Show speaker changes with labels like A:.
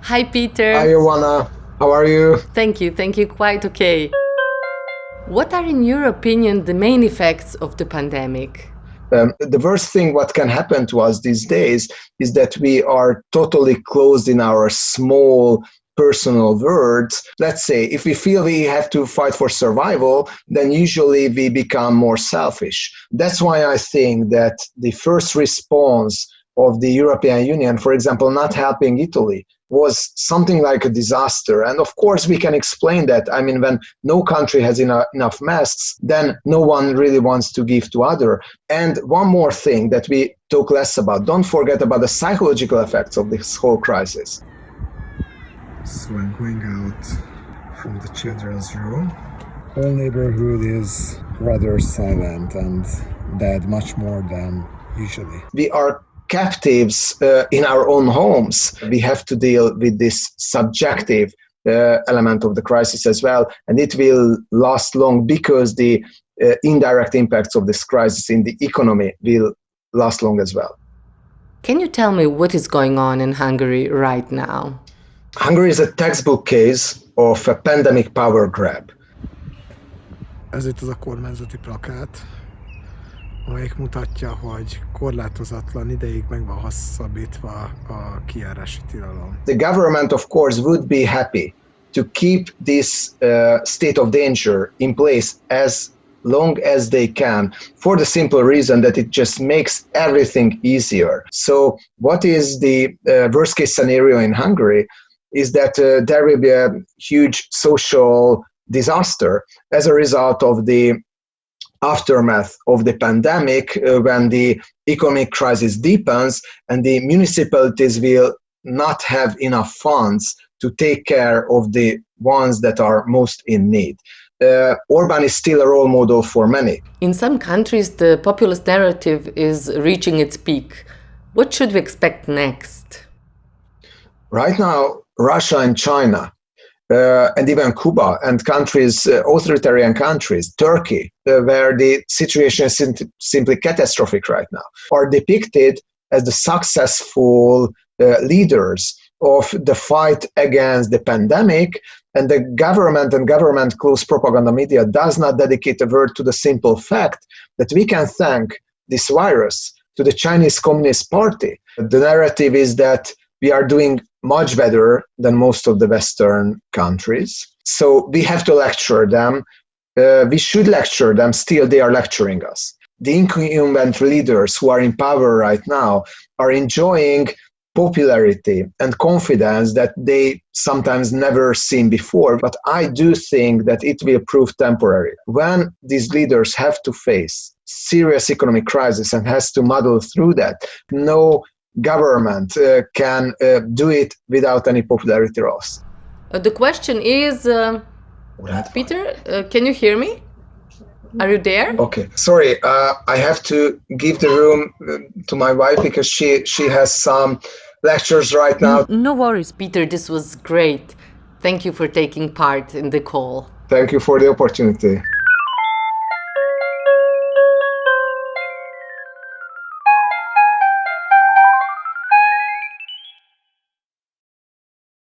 A: Hi, Peter.
B: Hi, Ioana. How are you?
A: Thank you. Quite okay. What are, in your opinion, the main effects of the pandemic?
B: The worst thing what can happen to us these days is that we are totally closed in our small personal worlds. Let's say if we feel we have to fight for survival, then usually we become more selfish. That's why I think that the first response of the European Union, for example, not helping Italy, was something like a disaster. And of course, we can explain that. I mean, when no country has enough masks, then no one really wants to give to other. And one more thing that we talk less about, don't forget about the psychological effects of this whole crisis.
C: So I'm going out from the children's room. Whole neighborhood is rather silent and dead, much more than usually.
B: We are captives in our own homes. We have to deal with this subjective element of the crisis as well, and it will last long because the indirect impacts of this crisis in the economy will last long as well.
A: Can you tell me what is going on in Hungary right now?
B: Hungary is a textbook case of a pandemic power grab.
C: Ez itt az a kormányzati plakát, amelyik mutatja, hogy korlátozatlan ideig meg van hosszabbítva a kijárási tilalom.
B: The government, of course, would be happy to keep this state of danger in place as long as they can, for the simple reason that it just makes everything easier. So what is the worst case scenario in Hungary is that there will be a huge social disaster as a result of the aftermath of the pandemic, when the economic crisis deepens and the municipalities will not have enough funds to take care of the ones that are most in need. Orban is still a role model for many.
A: In some countries, the populist narrative is reaching its peak. What should we expect next?
B: Right now, Russia and China, and even Cuba and countries, authoritarian countries, Turkey, where the situation is simply catastrophic right now, are depicted as the successful leaders of the fight against the pandemic, and the government and government close propaganda media does not dedicate a word to the simple fact that we can thank this virus to the Chinese Communist Party. The narrative is that we are doing much better than most of the Western countries. So we have to lecture them. We should lecture them. Still, they are lecturing us. The incumbent leaders who are in power right now are enjoying popularity and confidence that they sometimes never seen before. But I do think that it will prove temporary. When these leaders have to face serious economic crisis and has to muddle through that, no government can do it without any popularity loss.
A: The question is, Peter, can you hear me? Are you there?
B: Okay, sorry, I have to give the room to my wife because she has some lectures right now.
A: No worries, Peter, this was great. Thank you for taking part in the call.
B: Thank you for the opportunity.